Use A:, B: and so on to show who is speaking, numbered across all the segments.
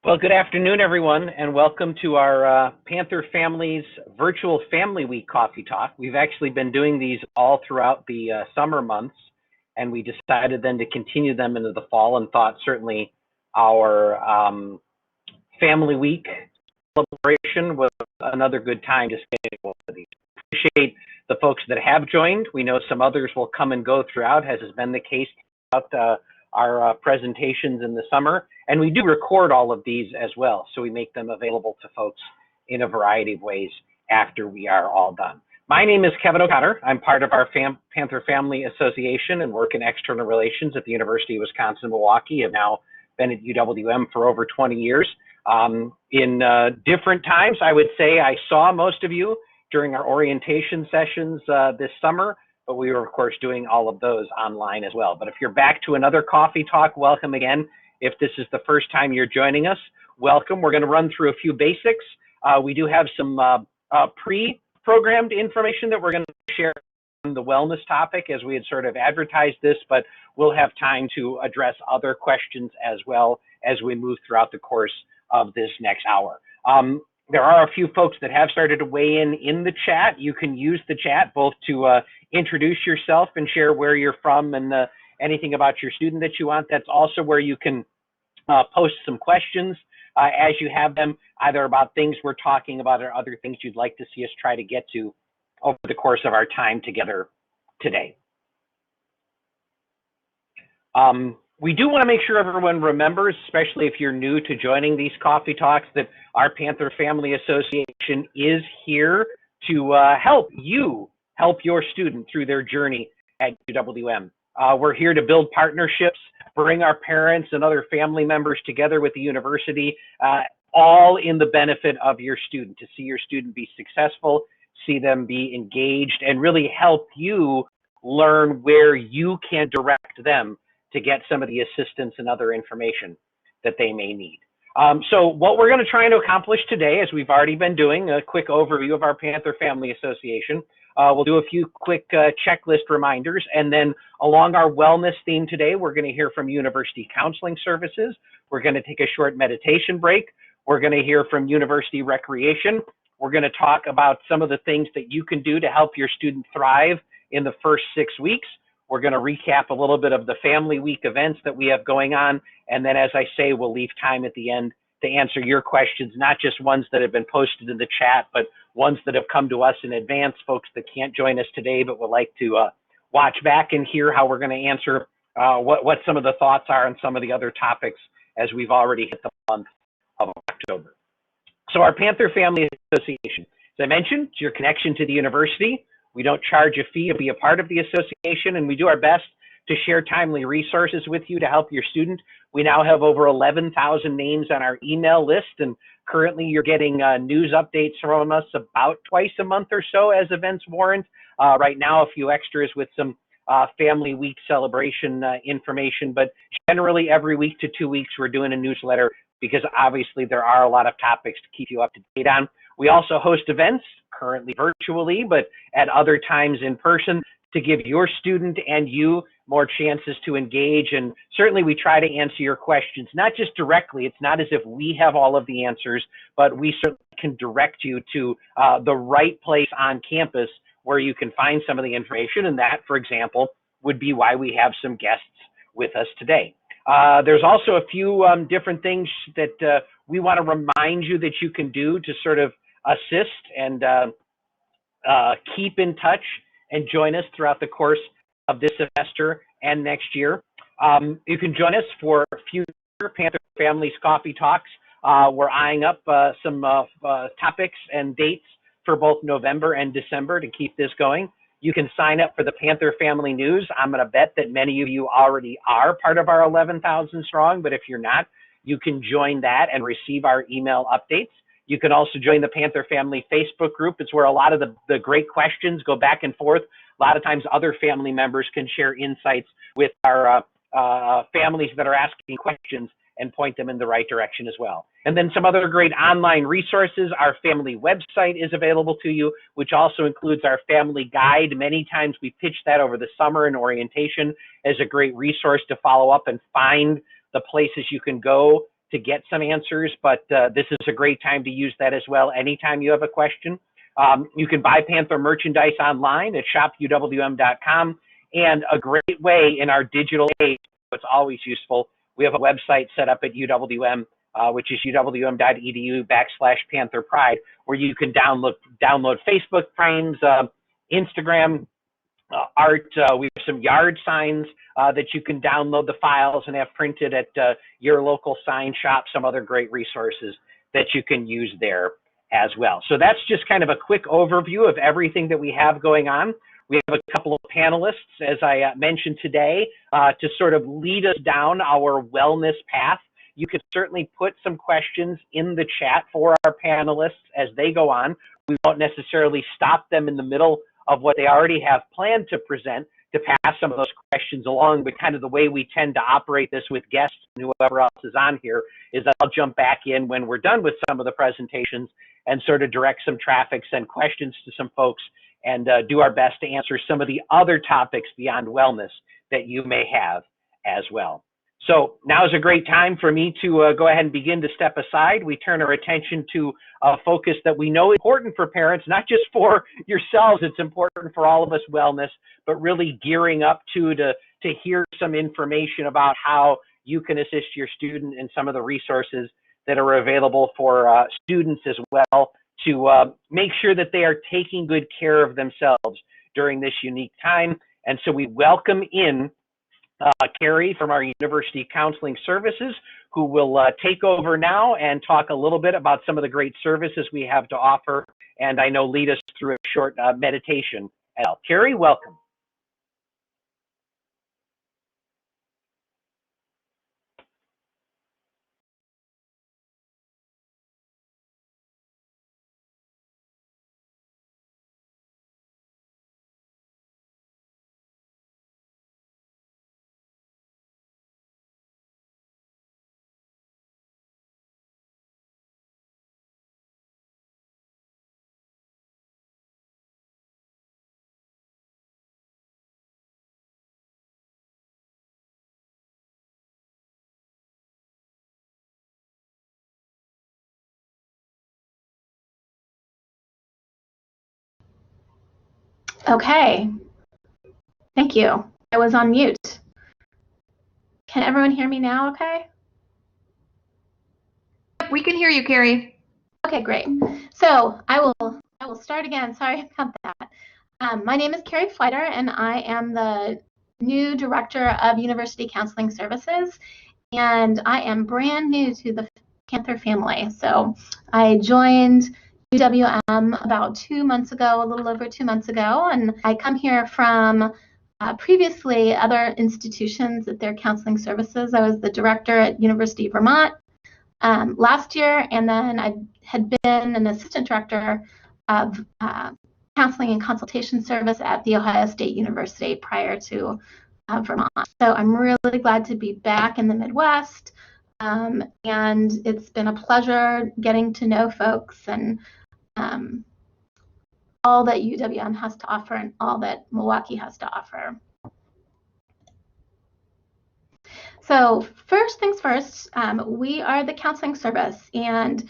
A: Well, good afternoon, everyone, and welcome to our Panther Families Virtual Family Week Coffee Talk. We've actually been doing these all throughout the summer months, and we decided then to continue them into the fall and thought certainly our Family Week celebration was another good time to schedule for these. Appreciate the folks that have joined. We know some others will come and go throughout, as has been the case throughout our presentations in the summer. And we do record all of these as well, so we make them available to folks in a variety of ways after we are all done. My name is Kevin O'Connor. I'm part of our Panther Family Association and work in external relations at the University of Wisconsin-Milwaukee. I've now been at UWM for over 20 years. In different times, I would say I saw most of you during our orientation sessions this summer, but we were, of course, doing all of those online as well. But if you're back to another coffee talk, welcome again. If this is the first time you're joining us, welcome. We're going to run through a few basics. We do have some pre-programmed information that we're going to share on the wellness topic as we had sort of advertised this, but we'll have time to address other questions as well as we move throughout the course of this next hour. There are a few folks that have started to weigh in the chat. You can use the chat both to introduce yourself and share where you're from and anything about your student that you want. That's also where you can post some questions as you have them, either about things we're talking about or other things you'd like to see us try to get to over the course of our time together today. We do want to make sure everyone remembers, especially if you're new to joining these coffee talks, that our Panther Family Association is here to help you help your student through their journey at UWM. We're here to build partnerships, bring our parents and other family members together with the university, all in the benefit of your student, to see your student be successful, see them be engaged, and really help you learn where you can direct them to get some of the assistance and other information that they may need. So what we're going to try and accomplish today, as we've already been doing, a quick overview of our Panther Family Association. We'll do a few quick checklist reminders, and then along our wellness theme today, we're going to hear from University Counseling Services. We're going to take a short meditation break. We're going to hear from University Recreation. We're going to talk about some of the things that you can do to help your student thrive in the first 6 weeks. We're going to recap a little bit of the Family Week events that we have going on. And then, as I say, we'll leave time at the end to answer your questions, not just ones that have been posted in the chat, but ones that have come to us in advance, folks that can't join us today, but would like to watch back and hear how we're going to answer what some of the thoughts are on some of the other topics as we've already hit the month of October. So our Panther Family Association, as I mentioned, it's your connection to the university. We don't charge a fee to be a part of the association, and we do our best to share timely resources with you to help your student. We now have over 11,000 names on our email list, and currently you're getting news updates from us about twice a month or so as events warrant. Right now, a few extras with some Family Week celebration information, but generally every week to 2 weeks we're doing a newsletter because obviously there are a lot of topics to keep you up to date on. We also host events, currently virtually, but at other times in person, to give your student and you more chances to engage. And certainly we try to answer your questions, not just directly. It's not as if we have all of the answers, but we certainly can direct you to the right place on campus where you can find some of the information. And that, for example, would be why we have some guests with us today. There's also a few different things that we want to remind you that you can do to sort of assist and keep in touch and join us throughout the course of this semester and next year. You can join us for future Panther Families Coffee Talks. We're eyeing up some topics and dates for both November and December to keep this going. You can sign up for the Panther Family News. I'm going to bet that many of you already are part of our 11,000 strong, but if you're not, you can join that and receive our email updates. You can also join the Panther Family Facebook group. It's where a lot of the great questions go back and forth. A lot of times other family members can share insights with our families that are asking questions and point them in the right direction as well. And then some other great online resources. Our family website is available to you, which also includes our family guide. Many times we pitch that over the summer in orientation as a great resource to follow up and find the places you can go to get some answers, but this is a great time to use that as well. Anytime you have a question, you can buy Panther merchandise online at shopuwm.com. And a great way in our digital age, it's always useful, we have a website set up at UWM, which is uwm.edu/Panther Pride, where you can download Facebook frames, Instagram, art. We have some yard signs that you can download the files and have printed at your local sign shop, some other great resources that you can use there as well. So that's just kind of a quick overview of everything that we have going on. We have a couple of panelists, as I mentioned today, to sort of lead us down our wellness path. You could certainly put some questions in the chat for our panelists as they go on. We won't necessarily stop them in the middle of what they already have planned to present to pass some of those questions along, but kind of the way we tend to operate this with guests and whoever else is on here is that I'll jump back in when we're done with some of the presentations and sort of direct some traffic, send questions to some folks, and do our best to answer some of the other topics beyond wellness that you may have as well. So now is a great time for me to go ahead and begin to step aside. We turn our attention to a focus that we know is important for parents, not just for yourselves, it's important for all of us wellness, but really gearing up to hear some information about how you can assist your student and some of the resources that are available for students as well to make sure that they are taking good care of themselves during this unique time. And so we welcome in Carrie from our University Counseling Services, who will take over now and talk a little bit about some of the great services we have to offer, and I know lead us through a short meditation. Carrie, welcome.
B: Okay, thank you. I was on mute. Can everyone hear me now okay?
C: We can hear you, Carrie.
B: Okay, great. So I will start again. Sorry about that. My name is Carrie Fleiter, and I am the new director of University Counseling Services, and I am brand new to the Panther family. So I joined UWM about 2 months ago, a little over 2 months ago, and I come here from previously other institutions at their counseling services. I was the director at University of Vermont last year, and then I had been an assistant director of counseling and consultation service at The Ohio State University prior to Vermont. So I'm really glad to be back in the Midwest, and it's been a pleasure getting to know folks and all that UWM has to offer and all that Milwaukee has to offer. So first things first, we are the counseling service, and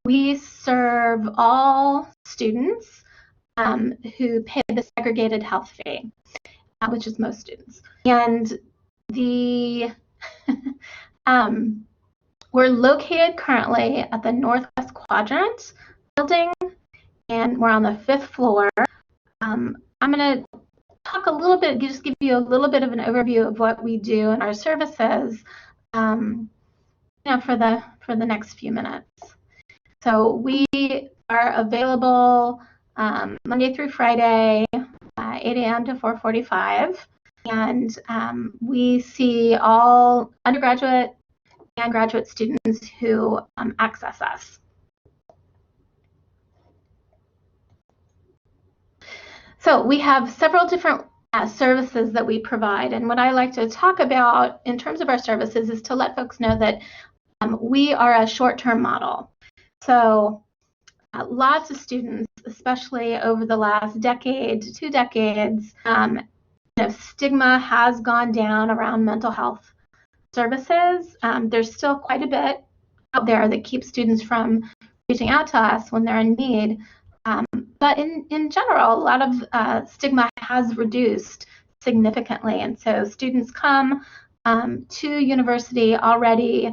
B: we serve all students who pay the segregated health fee, which is most students. And we're located currently at the Northwest Quadrant building, and we're on the 5th floor. I'm going to talk a little bit, just give you a little bit of an overview of what we do in our services for the next few minutes. So we are available Monday through Friday, 8 a.m. to 4:45, and we see all undergraduate and graduate students who access us. So we have several different services that we provide, and what I like to talk about in terms of our services is to let folks know that we are a short-term model. So lots of students, especially over the last decade to 2 decades, stigma has gone down around mental health services. There's still quite a bit out there that keeps students from reaching out to us when they're in need. But in general, a lot of stigma has reduced significantly, and so students come to university already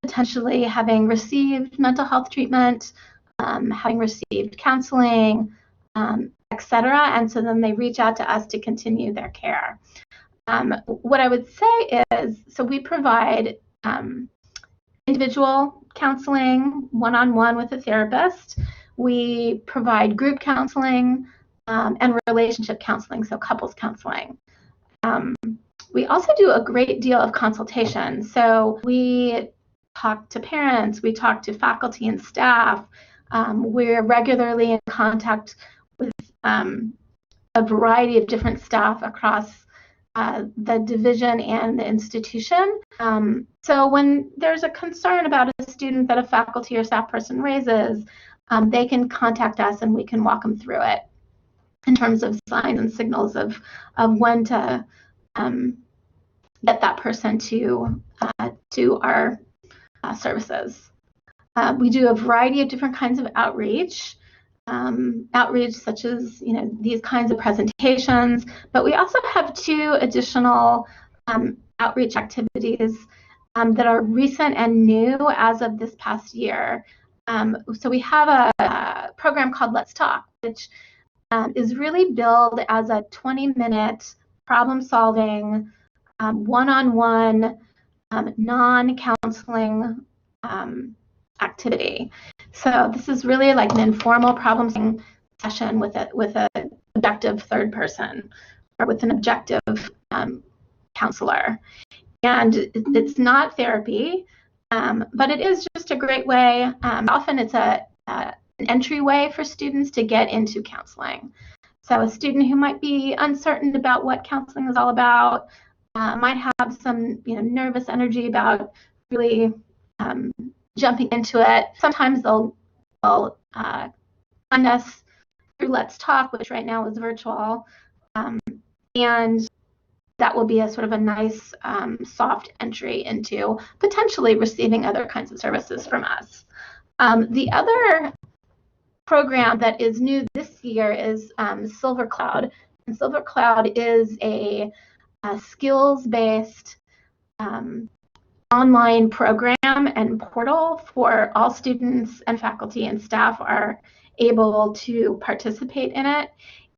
B: potentially having received mental health treatment, having received counseling, etc., and so then they reach out to us to continue their care. What I would say is, so we provide individual counseling, one-on-one with a therapist. We provide group counseling and relationship counseling, so couples counseling. We also do a great deal of consultation. So we talk to parents, we talk to faculty and staff. We're regularly in contact with a variety of different staff across the division and the institution. So when there's a concern about a student that a faculty or staff person raises, they can contact us and we can walk them through it in terms of signs and signals of when to get that person to our services. We do a variety of different kinds of outreach such as these kinds of presentations, but we also have 2 additional outreach activities that are recent and new as of this past year. So we have a program called Let's Talk, which is really billed as a 20-minute problem-solving, one-on-one, non-counseling activity. So this is really like an informal problem-solving session with an objective third person or with an objective counselor. And it's not therapy, but it is just a great way. Often it's an entryway for students to get into counseling. So a student who might be uncertain about what counseling is all about, might have some nervous energy about really jumping into it. Sometimes they'll find us through Let's Talk, which right now is virtual, and that will be a sort of a nice soft entry into potentially receiving other kinds of services from us. The other program that is new this year is Silver Cloud, and Silver Cloud is a skills-based online program and portal for all students and faculty and staff are able to participate in it.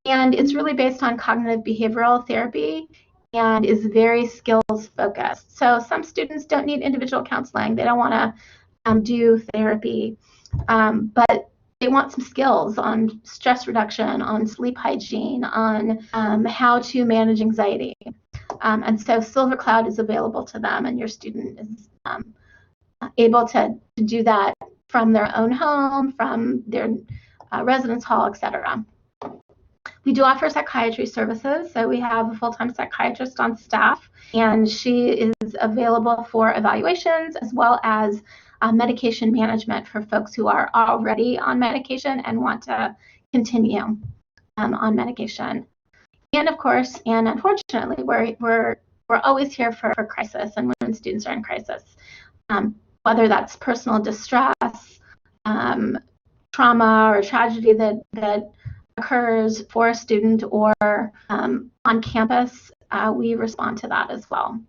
B: And it's really based on cognitive behavioral therapy and is very skills focused. So some students don't need individual counseling. They don't want to do therapy, but they want some skills on stress reduction, on sleep hygiene, on how to manage anxiety. And so Silver Cloud is available to them, and your student is able to do that from their own home, from their residence hall, etc. We do offer psychiatry services, so we have a full-time psychiatrist on staff, and she is available for evaluations as well as medication management for folks who are already on medication and want to continue on medication. And of course, and unfortunately, we're always here for crisis and when students are in crisis, whether that's personal distress, trauma or tragedy that occurs for a student or on campus, we respond to that as well.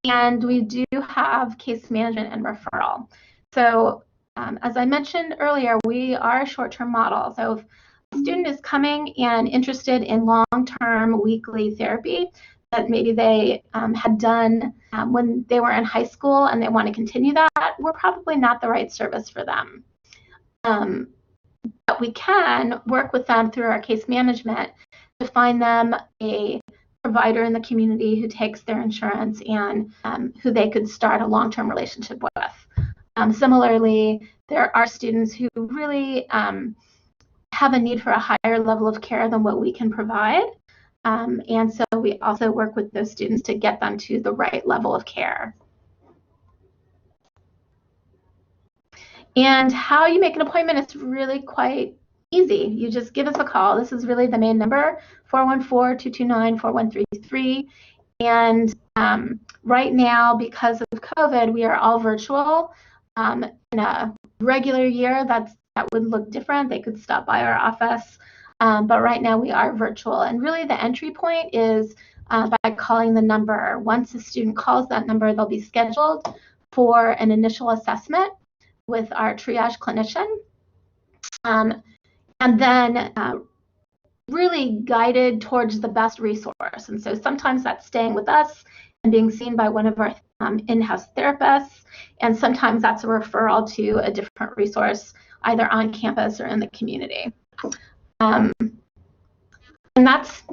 B: And we do have case management and referral. So as I mentioned earlier, we are a short-term model. So if a student is coming and interested in long-term weekly therapy that maybe they had done when they were in high school and they want to continue that, we're probably not the right service for them. But we can work with them through our case management to find them a provider in the community who takes their insurance and who they could start a long-term relationship with. Similarly, there are students who really have a need for a higher level of care than what we can provide. And so we also work with those students to get them to the right level of care. And how you make an appointment is really quite easy. You just give us a call. This is really the main number, 414-229-4133. And right now, because of COVID, we are all virtual. In a regular year, that would look different. They could stop by our office. But right now we are virtual. And really the entry point is by calling the number. Once a student calls that number, they'll be scheduled for an initial assessment with our triage clinician. And then really guided towards the best resource. And so sometimes that's staying with us and being seen by one of our in-house therapists. And sometimes that's a referral to a different resource, either on campus or in the community. And that's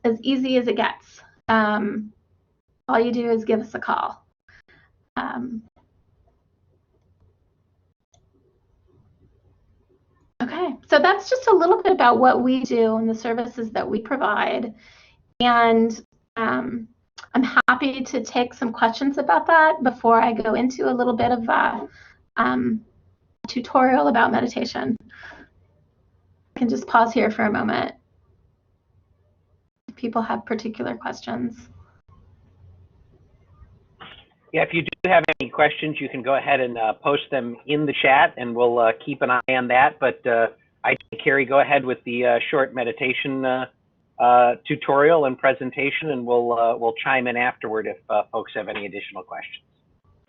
B: as easy as it gets. All you do is give us a call. Okay, so that's just a little bit about what we do and the services that we provide. And I'm happy to take some questions about that before I go into a little bit of a tutorial about meditation. I can just pause here for a moment if people have particular questions.
A: Yeah, if you do have any questions, you can go ahead and post them in the chat, and we'll keep an eye on that. But Carrie, go ahead with the short meditation tutorial and presentation, and we'll chime in afterward if folks have any additional questions.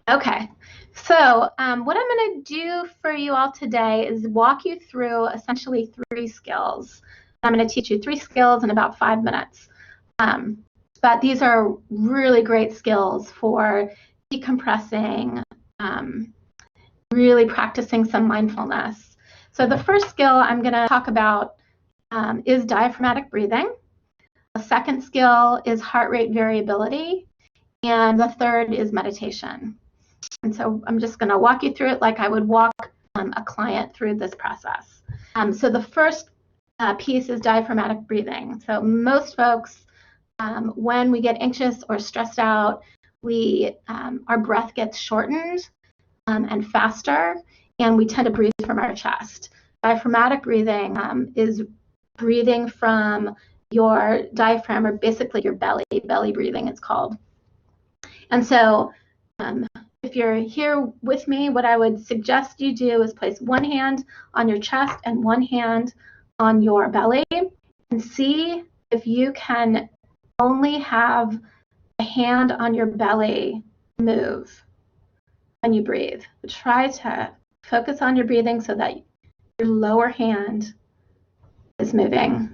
B: Okay, so what I'm going to do for you all today is walk you through essentially 3 skills. I'm going to teach you 3 skills in about 5 minutes. But these are really great skills for decompressing, really practicing some mindfulness. So the first skill I'm going to talk about is diaphragmatic breathing. The second skill is heart rate variability. And the third is meditation. And so I'm just going to walk you through it like I would walk a client through this process. So the first piece is diaphragmatic breathing. So most folks, when we get anxious or stressed out, our breath gets shortened and faster, and we tend to breathe from our chest. Diaphragmatic breathing is breathing from your diaphragm, or basically your belly breathing it's called. And so if you're here with me, what I would suggest you do is place one hand on your chest and one hand on your belly, and see if you can only have a hand on your belly move when you breathe. Try to focus on your breathing so that your lower hand is moving.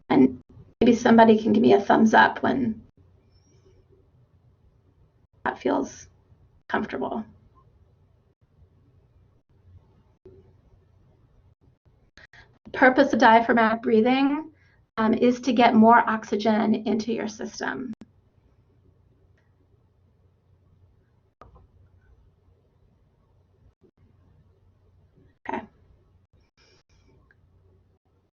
B: And maybe somebody can give me a thumbs up when that feels comfortable. The purpose of diaphragmatic breathing is to get more oxygen into your system. Okay.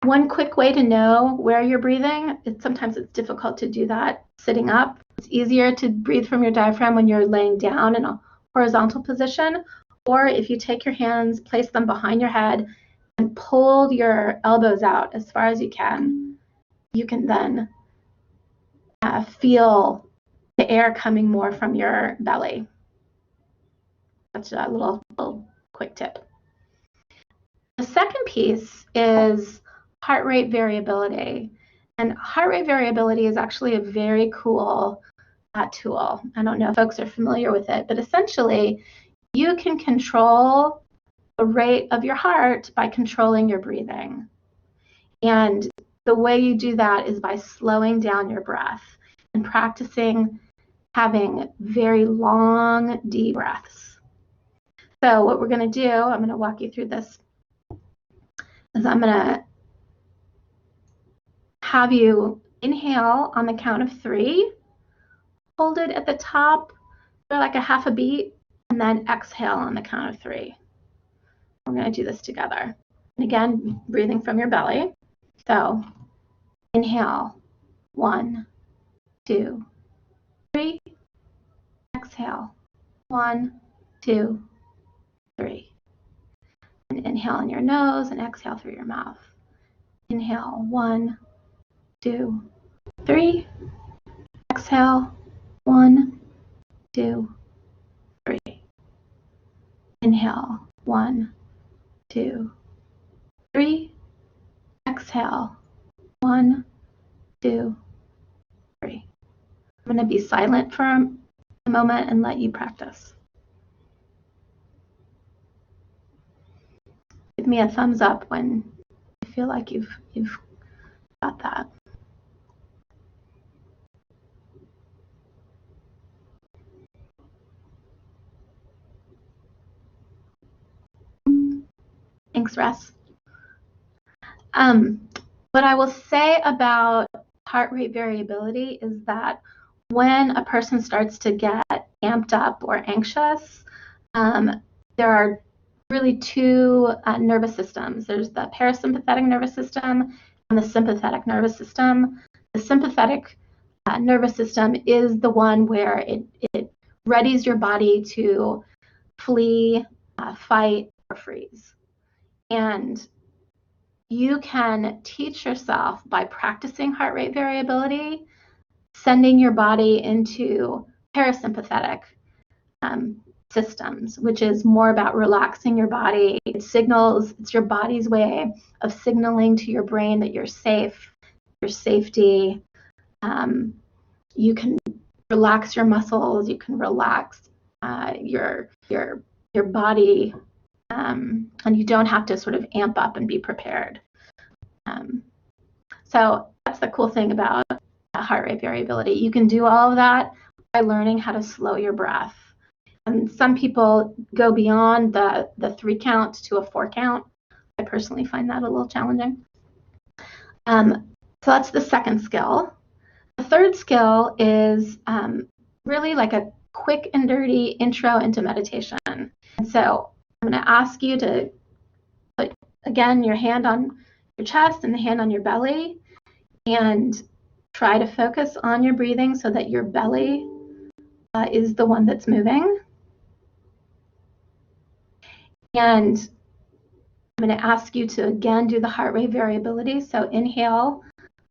B: One quick way to know where you're breathing, sometimes it's difficult to do that sitting up. It's easier to breathe from your diaphragm when you're laying down in a horizontal position, or if you take your hands, place them behind your head, and pull your elbows out as far as you can then feel the air coming more from your belly. That's a little quick tip. The second piece is heart rate variability. And heart rate variability is actually a very cool tool. I don't know if folks are familiar with it, but essentially you can control the rate of your heart by controlling your breathing. And the way you do that is by slowing down your breath and practicing having very long, deep breaths. So what we're going to do, I'm going to walk you through this, is I'm going to have you inhale on the count of 3, hold it at the top for like a half a beat, and then exhale on the count of 3. We're going to do this together. And again, breathing from your belly. So inhale, 1, 2, 3. Exhale, 1, 2, 3. And inhale in your nose and exhale through your mouth. Inhale, 1, 2, 3. Exhale, 1, 2, 3. Inhale, 1, 2, 3. Exhale, 1, 2, 3. I'm going to be silent for a moment and let you practice. Give me a thumbs up when you feel like you've got that. Thanks, Russ. What I will say about heart rate variability is that when a person starts to get amped up or anxious, there are really two nervous systems. There's the parasympathetic nervous system and the sympathetic nervous system. The sympathetic nervous system is the one where it readies your body to flee, fight, or freeze. And you can teach yourself by practicing heart rate variability, sending your body into parasympathetic systems, which is more about relaxing your body. It signals, it's your body's way of signaling to your brain that you're safe, your safety. You can relax your muscles, you can relax your body, and you don't have to sort of amp up and be prepared. So that's the cool thing about heart rate variability. You can do all of that by learning how to slow your breath. And some people go beyond the 3 count to a 4 count. I personally find that a little challenging. So that's the second skill. The third skill is really like a quick and dirty intro into meditation. And so I'm going to ask you to put, again, your hand on your chest and the hand on your belly, and try to focus on your breathing so that your belly is the one that's moving. And I'm going to ask you to again do the heart rate variability. So inhale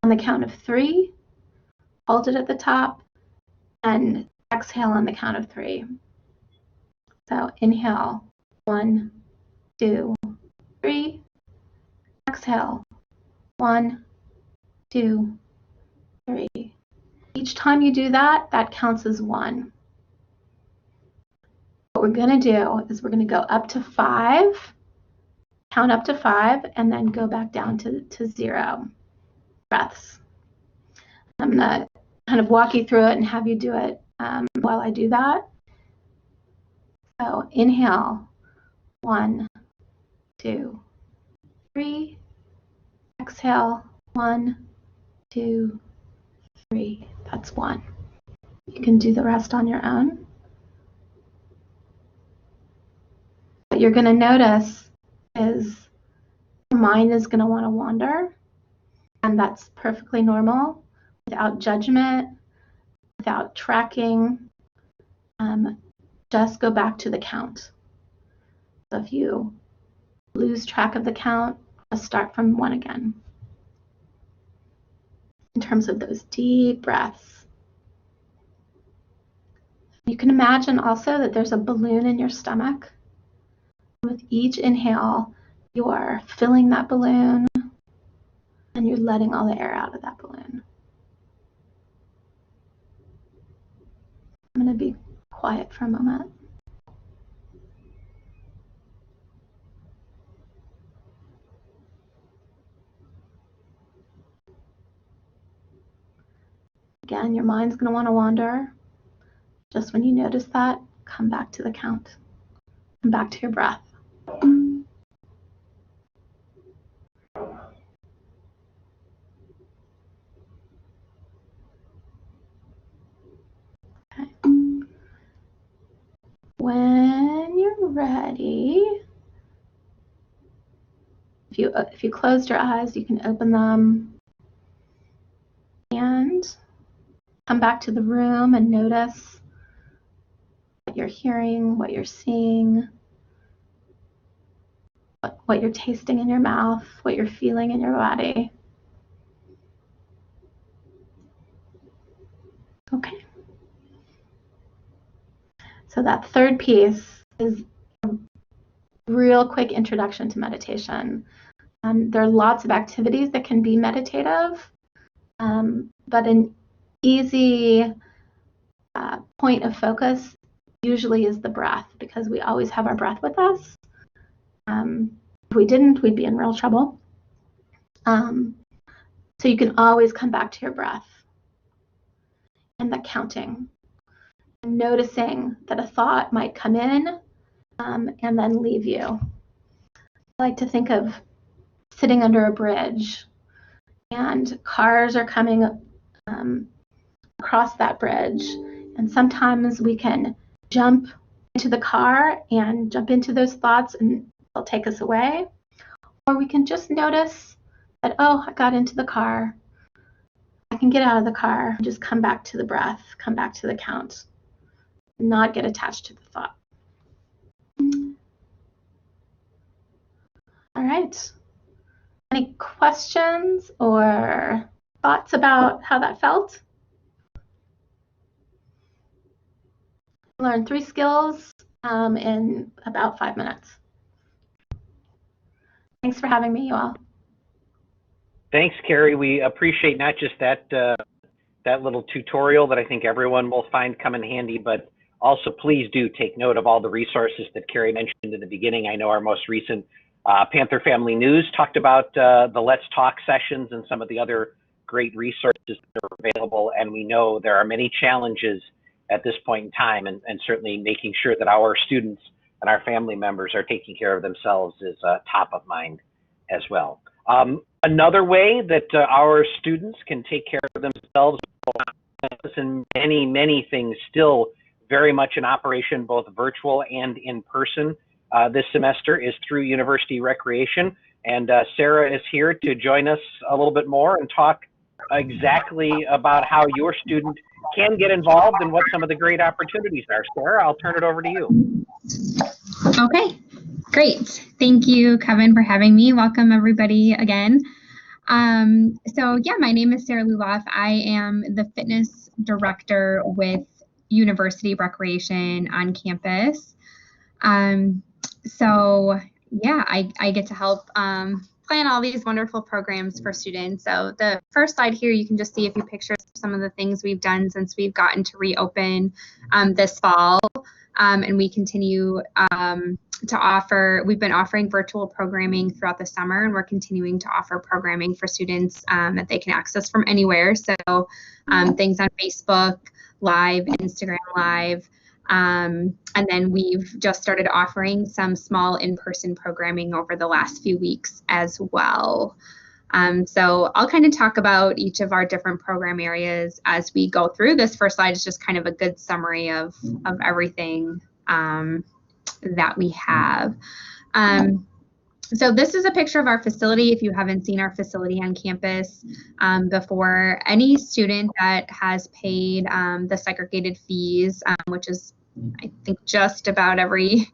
B: on the count of 3, hold it at the top, and exhale on the count of 3. So inhale, 1, 2, 3. Exhale, 1, 2, 3. Each time you do that, that counts as 1. What we're going to do is we're going to go up to 5, count up to 5, and then go back down to 0 breaths. I'm going to kind of walk you through it and have you do it while I do that. So inhale, 1, 2, 3. Exhale, 1, 2, 3. That's 1. You can do the rest on your own. What you're going to notice is your mind is going to want to wander, and that's perfectly normal, without judgment, without tracking. Just go back to the count. So if you lose track of the count, just start from 1 again. In terms of those deep breaths. You can imagine also that there's a balloon in your stomach. With each inhale, you are filling that balloon and you're letting all the air out of that balloon. I'm going to be quiet for a moment. Again, your mind's going to want to wander. Just when you notice that, come back to the count. Come back to your breath. Okay. When you're ready, if you closed your eyes, you can open them and come back to the room and notice what you're hearing, what you're seeing, what you're tasting in your mouth, what you're feeling in your body. Okay. So that third piece is real quick introduction to meditation. There are lots of activities that can be meditative, but an easy point of focus usually is the breath, because we always have our breath with us. If we didn't, we'd be in real trouble. So you can always come back to your breath and the counting, and noticing that a thought might come in and then leave you. I like to think of sitting under a bridge, and cars are coming across that bridge, and sometimes we can jump into the car and jump into those thoughts and they'll take us away, or we can just notice that, oh, I got into the car, I can get out of the car, just come back to the breath, come back to the count, not get attached to the thought. All right. Any questions or thoughts about how that felt? Learn 3 skills in about 5 minutes. Thanks for having me, you all.
A: Thanks, Carrie. We appreciate not just that little tutorial that I think everyone will find come in handy, but also please do take note of all the resources that Carrie mentioned in the beginning. I know our most recent Panther Family News talked about the Let's Talk sessions and some of the other great resources that are available. And we know there are many challenges at this point in time, and certainly making sure that our students and our family members are taking care of themselves is top of mind as well. Another way that our students can take care of themselves, and many things still very much in operation, both virtual and in person this semester, is through University Recreation. And Sarah is here to join us a little bit more and talk exactly about how your student can get involved and what some of the great opportunities are. Sarah, I'll turn it over to you.
D: Okay, great. Thank you, Kevin, for having me. Welcome, everybody, again. So yeah, my name is Sarah Luloff. I am the fitness director with University Recreation on campus. So yeah, I get to help plan all these wonderful programs for students. So the first slide here, you can just see a few pictures of some of the things we've done since we've gotten to reopen this fall. And we continue to offer, we've been offering virtual programming throughout the summer, and we're continuing to offer programming for students that they can access from anywhere. So things on Facebook Live, Instagram Live, and then we've just started offering some small in-person programming over the last few weeks as well. So I'll kind of talk about each of our different program areas as we go through. This first slide is just kind of a good summary of everything that we have. So this is a picture of our facility. If you haven't seen our facility on campus before, any student that has paid the segregated fees, which is I think just about every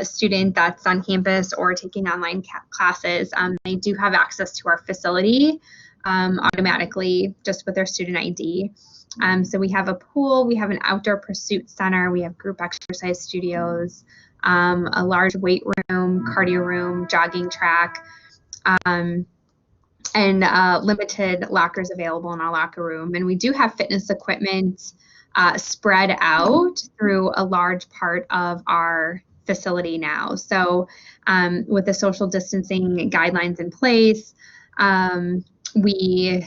D: student that's on campus or taking online classes, they do have access to our facility automatically just with their student ID. So we have a pool, we have an outdoor pursuit center, we have group exercise studios, a large weight room, cardio room, jogging track, and limited lockers available in our locker room. And we do have fitness equipment spread out through a large part of our facility now. So with the social distancing guidelines in place, we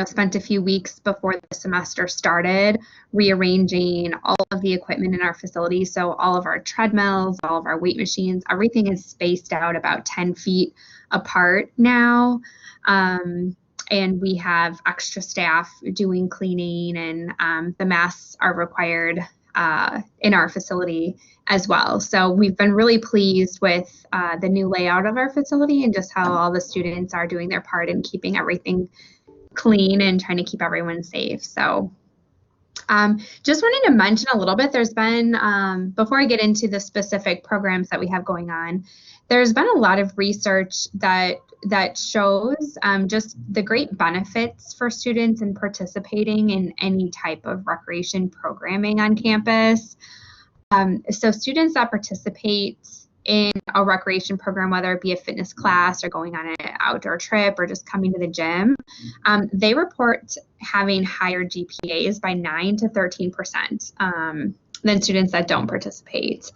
D: spent a few weeks before the semester started rearranging all of the equipment in our facility. So all of our treadmills, all of our weight machines, everything is spaced out about 10 feet apart now. And we have extra staff doing cleaning, and the masks are required in our facility as well. So we've been really pleased with the new layout of our facility and just how all the students are doing their part in keeping everything clean and trying to keep everyone safe. So just wanted to mention a little bit, there's been, before I get into the specific programs that we have going on, there's been a lot of research that shows just the great benefits for students in participating in any type of recreation programming on campus. So students that participate in a recreation program, whether it be a fitness class or going on an outdoor trip or just coming to the gym, they report having higher GPAs by 9 to 13% than students that don't participate.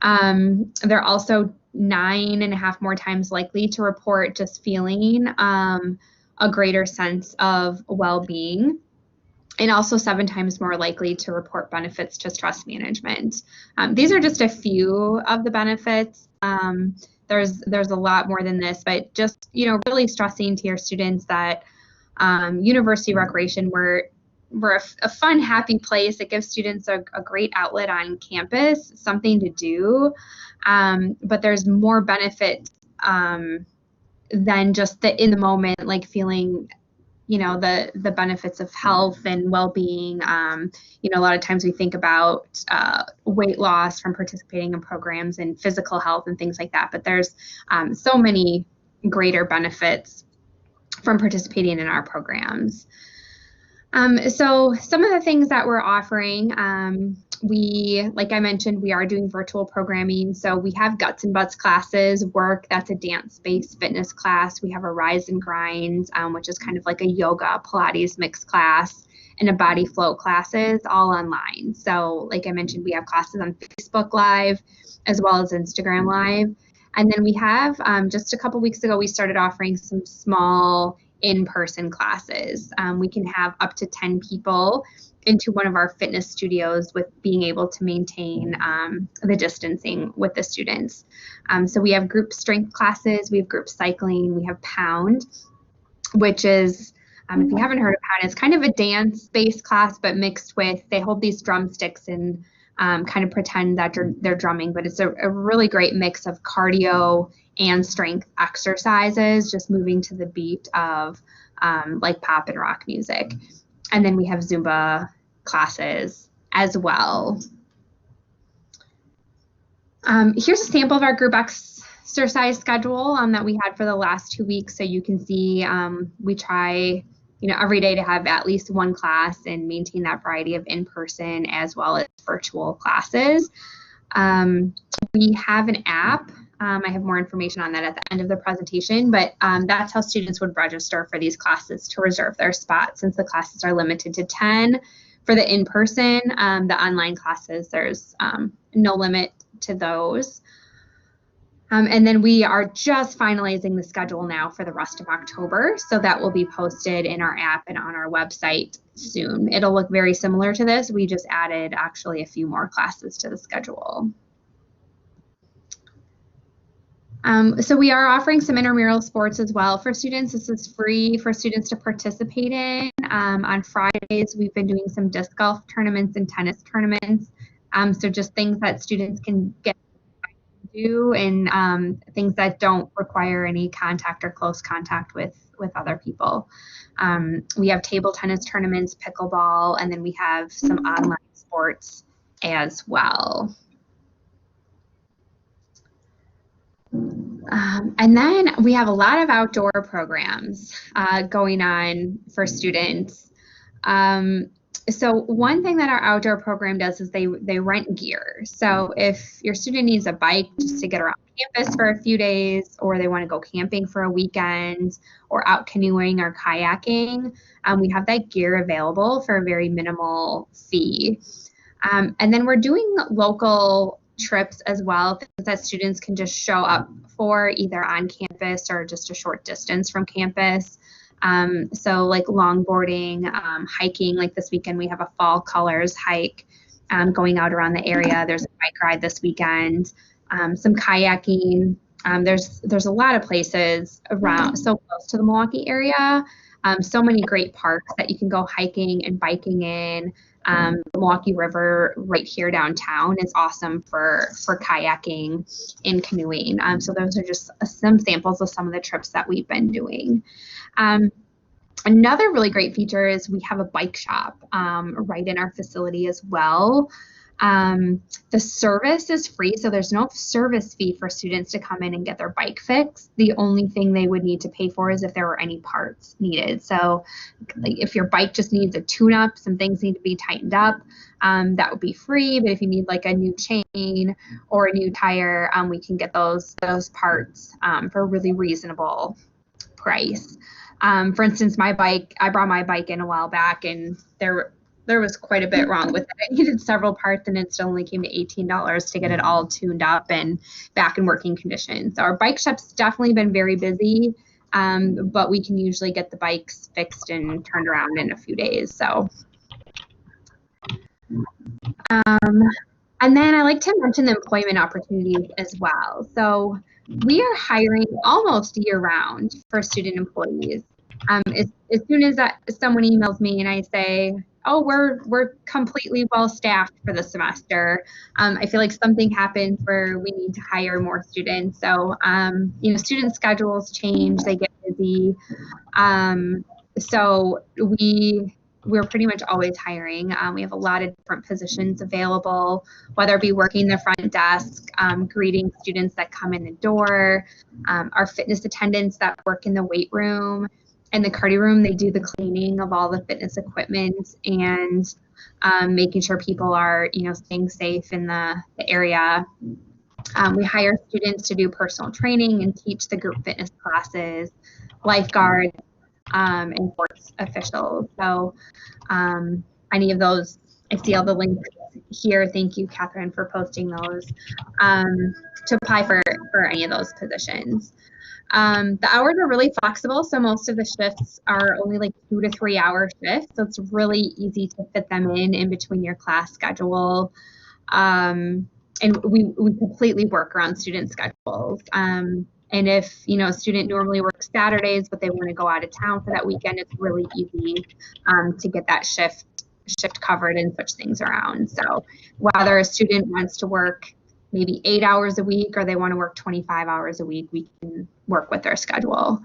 D: They're also 9.5 more times likely to report just feeling a greater sense of well-being, and also 7 times more likely to report benefits to stress management. These are just a few of the benefits. There's a lot more than this, but just, really stressing to your students that university recreation, we're a fun, happy place. It gives students a great outlet on campus, something to do, but there's more benefit than just the in the moment, like feeling the benefits of health and well-being. A lot of times we think about weight loss from participating in programs and physical health and things like that, but there's so many greater benefits from participating in our programs. So some of the things that we're offering, like I mentioned, we are doing virtual programming. So we have Guts and Butts classes, Work, that's a dance-based fitness class. We have a Rise and Grind, which is kind of like a yoga, Pilates mixed class, and a Body Flow classes, all online. So like I mentioned, we have classes on Facebook Live as well as Instagram Live. And then we have, just a couple weeks ago, we started offering some small in-person classes. We can have up to 10 people into one of our fitness studios with being able to maintain the distancing with the students. So we have group strength classes, we have group cycling, we have Pound, which is, if you haven't heard of Pound, it's kind of a dance-based class, but mixed with, they hold these drumsticks and kind of pretend that they're drumming, but it's a really great mix of cardio and strength exercises, just moving to the beat of like pop and rock music. And then we have Zumba classes as well. Here's a sample of our group exercise schedule that we had for the last 2 weeks. So you can see we try every day to have at least one class and maintain that variety of in-person as well as virtual classes. We have an app. I have more information on that at the end of the presentation, but that's how students would register for these classes to reserve their spot, since the classes are limited to 10 for the in-person. The online classes, there's no limit to those. And then we are just finalizing the schedule now for the rest of October, so that will be posted in our app and on our website soon. It'll look very similar to this. We just added actually a few more classes to the schedule. So we are offering some intramural sports as well for students. This is free for students to participate in. On Fridays, we've been doing some disc golf tournaments and tennis tournaments. So just things that students can get to do, and things that don't require any contact or close contact with other people. We have table tennis tournaments, pickleball, and then we have some online sports as well. And then we have a lot of outdoor programs going on for students. So one thing that our outdoor program does is they rent gear. So if your student needs a bike just to get around campus for a few days, or they want to go camping for a weekend, or out canoeing or kayaking, we have that gear available for a very minimal fee. And then we're doing local trips as well, things that students can just show up for either on campus or just a short distance from campus. So like longboarding, hiking, like this weekend we have a fall colors hike going out around the area. There's a bike ride this weekend, some kayaking. There's a lot of places around, so close to the Milwaukee area. So many great parks that you can go hiking and biking in. The Milwaukee River right here downtown is awesome for kayaking and canoeing. So those are just some samples of some of the trips that we've been doing. Another really great feature is we have a bike shop right in our facility as well. The service is free, so there's no service fee for students to come in and get their bike fixed. The only thing they would need to pay for is if there were any parts needed. So like if your bike just needs a tune-up, some things need to be tightened up, that would be free. But if you need like a new chain or a new tire, we can get those parts for a really reasonable price. For instance, my bike, I brought my bike in a while back, and there was quite a bit wrong with it. I needed several parts, and it still only came to $18 to get it all tuned up and back in working condition. So our bike shop's definitely been very busy, but we can usually get the bikes fixed and turned around in a few days. So, and then I like to mention the employment opportunities as well. So we are hiring almost year-round for student employees. As soon as someone emails me and I say, oh, we're completely well-staffed for the semester, I feel like something happens where we need to hire more students. So, student schedules change, they get busy. So we're pretty much always hiring. We have a lot of different positions available, whether it be working the front desk, greeting students that come in the door, our fitness attendants that work in the weight room and the cardio room. They do the cleaning of all the fitness equipment and making sure people are, staying safe in the area. We hire students to do personal training and teach the group fitness classes, lifeguards, and sports officials. So any of those, I see all the links here. Thank you, Catherine, for posting those to apply for any of those positions. The hours are really flexible, so most of the shifts are only like 2 to 3 hour shifts, so it's really easy to fit them in between your class schedule. And we completely work around student schedules. And if, a student normally works Saturdays, but they want to go out of town for that weekend, it's really easy to get that shift covered and switch things around. So whether a student wants to work maybe 8 hours a week or they want to work 25 hours a week, we can work with their schedule.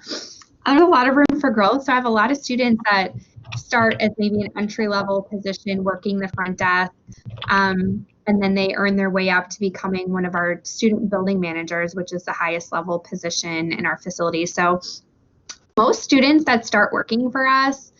D: There's a lot of room for growth. So I have a lot of students that start as maybe an entry-level position working the front desk, and then they earn their way up to becoming one of our student building managers, which is the highest level position in our facility. So most students that start working for us,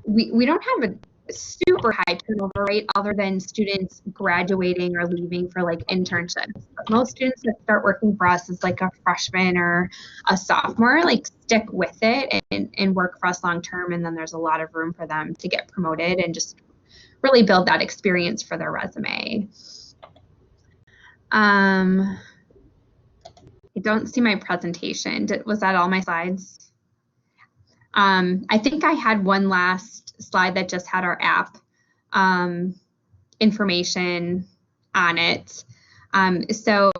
D: we don't have a super high turnover rate other than students graduating or leaving for like internships. But most students that start working for us as like a freshman or a sophomore, like stick with it and work for us long term. And then there's a lot of room for them to get promoted and just really build that experience for their resume. I don't see my presentation. Was that all my slides? I think I had one last slide that just had our app information on it. So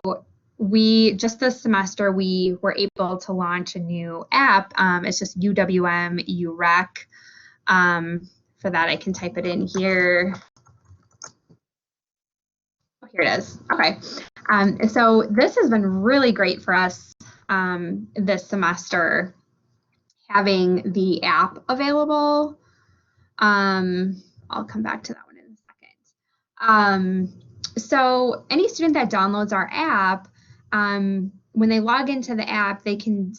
D: just this semester, we were able to launch a new app. It's just UWM UREC. For that, I can type it in here. Oh, here it is. Okay. So this has been really great for us this semester, having the app available. I'll come back to that one in a second. So any student that downloads our app, when they log into the app, they can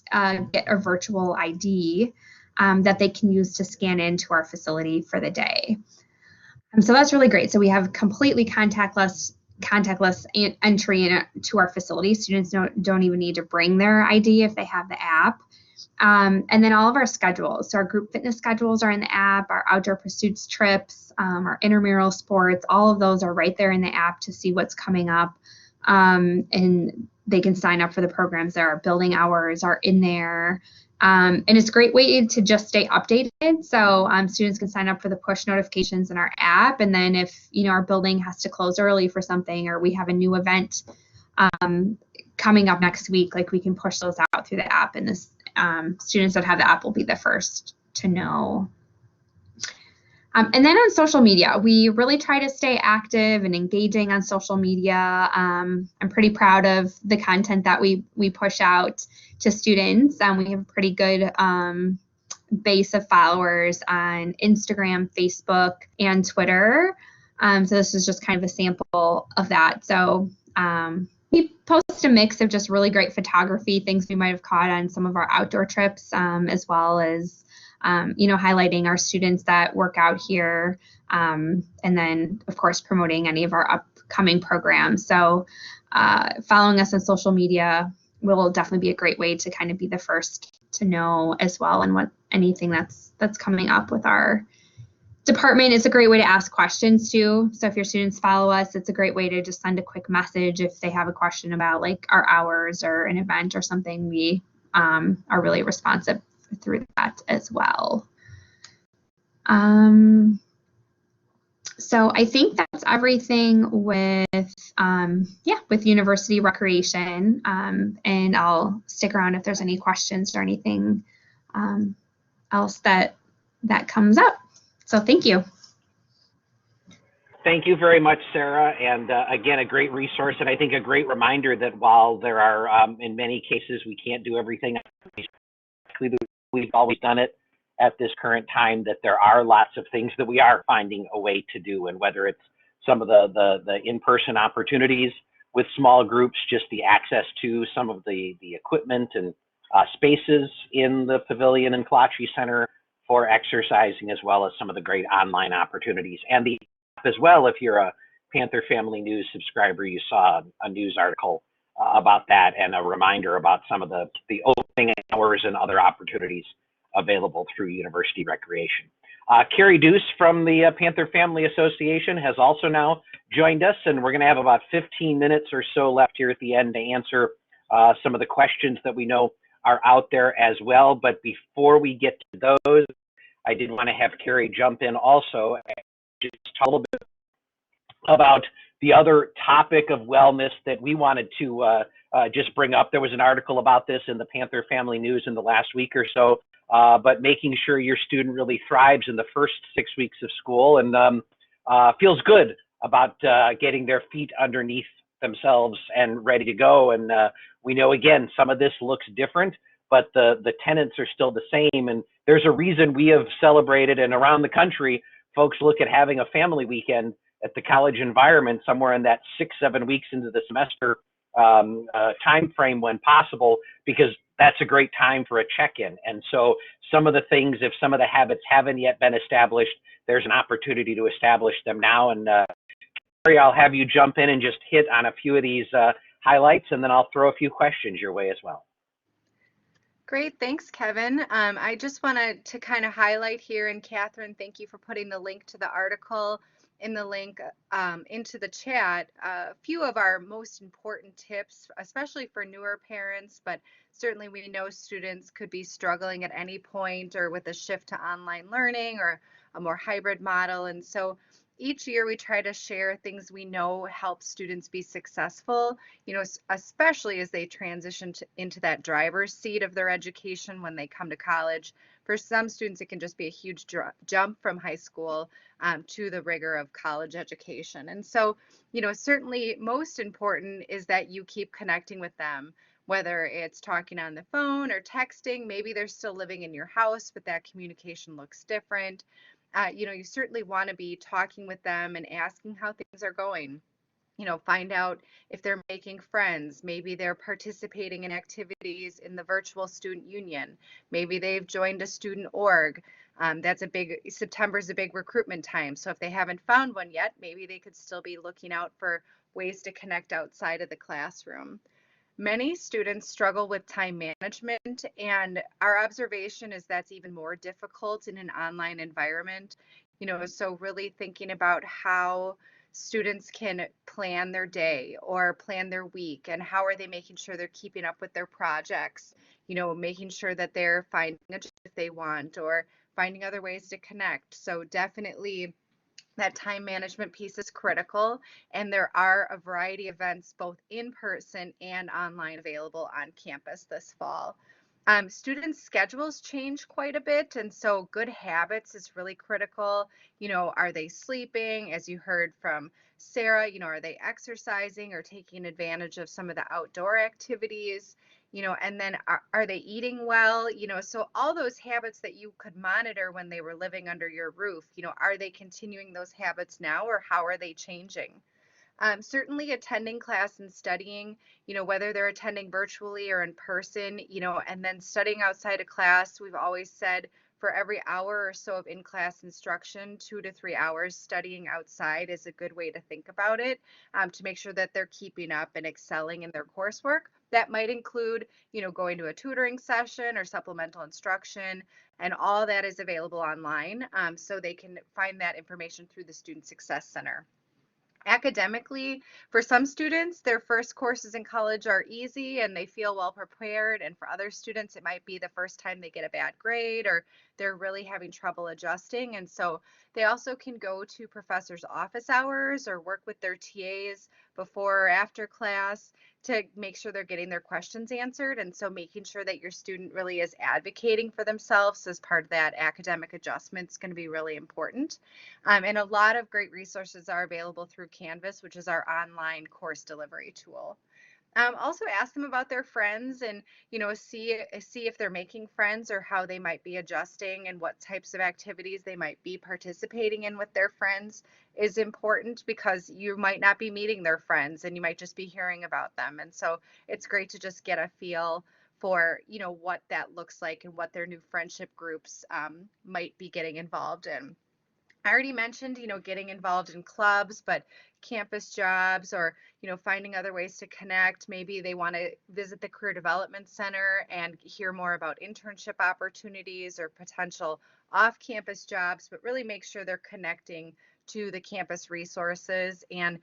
D: get a virtual ID that they can use to scan into our facility for the day. So that's really great. So we have completely contactless entry to our facility. Students don't even need to bring their ID if they have the app. And then all of our schedules. So our group fitness schedules are in the app, our outdoor pursuits trips, our intramural sports, all of those are right there in the app to see what's coming up. And they can sign up for the programs there. Our building hours are in there. And it's a great way to just stay updated. So students can sign up for the push notifications in our app. And then if, our building has to close early for something, or we have a new event coming up next week, like we can push those out through the app, and this students that have the app will be the first to know. And then on social media, we really try to stay active and engaging on social media. I'm pretty proud of the content that we push out to students. We have a pretty good base of followers on Instagram, Facebook, and Twitter. So this is just kind of a sample of that. So we post a mix of just really great photography, things we might have caught on some of our outdoor trips, as well as, highlighting our students that work out here, and then, of course, promoting any of our upcoming programs. So following us on social media will definitely be a great way to kind of be the first to know as well, and what anything that's coming up with our department. Is a great way to ask questions too. So if your students follow us, it's a great way to just send a quick message if they have a question about like our hours or an event or something. We are really responsive through that as well. So I think that's everything with with university recreation. And I'll stick around if there's any questions or anything else that comes up. So thank you.
A: Thank you very much, Sarah. And again, a great resource, and I think a great reminder that while there are, in many cases, we can't do everything, we've always done it at this current time, that there are lots of things that we are finding a way to do. And whether it's some of the in-person opportunities with small groups, just the access to some of the equipment and spaces in the pavilion and Kalachi Center for exercising, as well as some of the great online opportunities. And the as well, if you're a Panther Family News subscriber, you saw a news article about that, and a reminder about some of the opening hours and other opportunities available through University Recreation. Carrie Deuce from the Panther Family Association has also now joined us, and we're going to have about 15 minutes or so left here at the end to answer some of the questions that we know are out there as well. But before we get to those, I did want to have Carrie jump in also and just talk a little bit about the other topic of wellness that we wanted to just bring up. There was an article about this in the Panther Family News in the last week or so, but making sure your student really thrives in the first 6 weeks of school and feels good about getting their feet underneath themselves and ready to go. And we know, again, some of this looks different, but the tenets are still the same. And there's a reason we have celebrated, and around the country, folks look at having a family weekend at the college environment somewhere in that 6-7 weeks into the semester time frame when possible, because that's a great time for a check-in. And so some of the things, if some of the habits haven't yet been established, there's an opportunity to establish them now. And Carrie, I'll have you jump in and just hit on a few of these highlights, and then I'll throw a few questions your way as well.
C: Great, thanks, Kevin. I just wanted to kind of highlight here, and Catherine, thank you for putting the link to the article in the link into the chat. A few of our most important tips, especially for newer parents, but certainly we know students could be struggling at any point or with a shift to online learning or a more hybrid model. And so each year we try to share things we know help students be successful, especially as they transition into that driver's seat of their education when they come to college. For some students, it can just be a huge jump from high school to the rigor of college education. And so, certainly most important is that you keep connecting with them, whether it's talking on the phone or texting. Maybe they're still living in your house, but that communication looks different. You certainly want to be talking with them and asking how things are going. Find out if they're making friends. Maybe they're participating in activities in the virtual student union. Maybe they've joined a student org. September's a big recruitment time. So if they haven't found one yet, maybe they could still be looking out for ways to connect outside of the classroom. Many students struggle with time management, and our observation is that's even more difficult in an online environment. So really thinking about how students can plan their day or plan their week, and how are they making sure they're keeping up with their projects, making sure that they're finding a job if they want, or finding other ways to connect. So definitely that time management piece is critical, and there are a variety of events both in person and online available on campus this fall. Students' schedules change quite a bit, and so good habits is really critical. Are they sleeping? As you heard from Sarah, are they exercising or taking advantage of some of the outdoor activities? And then are they eating well? So all those habits that you could monitor when they were living under your roof, are they continuing those habits now, or how are they changing? Certainly attending class and studying, whether they're attending virtually or in person, and then studying outside of class. We've always said for every hour or so of in-class instruction, 2 to 3 hours studying outside is a good way to think about it, to make sure that they're keeping up and excelling in their coursework. That might include, going to a tutoring session or supplemental instruction, and all that is available online, so they can find that information through the Student Success Center. Academically, for some students, their first courses in college are easy and they feel well prepared. And for other students, it might be the first time they get a bad grade, or they're really having trouble adjusting. And so they also can go to professors' office hours or work with their TAs before or after class to make sure they're getting their questions answered. And so making sure that your student really is advocating for themselves as part of that academic adjustment is going to be really important. And a lot of great resources are available through Canvas, which is our online course delivery tool. Also ask them about their friends, and see if they're making friends or how they might be adjusting, and what types of activities they might be participating in with their friends is important, because you might not be meeting their friends and you might just be hearing about them. And so it's great to just get a feel for what that looks like and what their new friendship groups might be getting involved in. I already mentioned, getting involved in clubs, but campus jobs, or, finding other ways to connect. Maybe they want to visit the Career Development Center and hear more about internship opportunities or potential off-campus jobs, but really make sure they're connecting to the campus resources and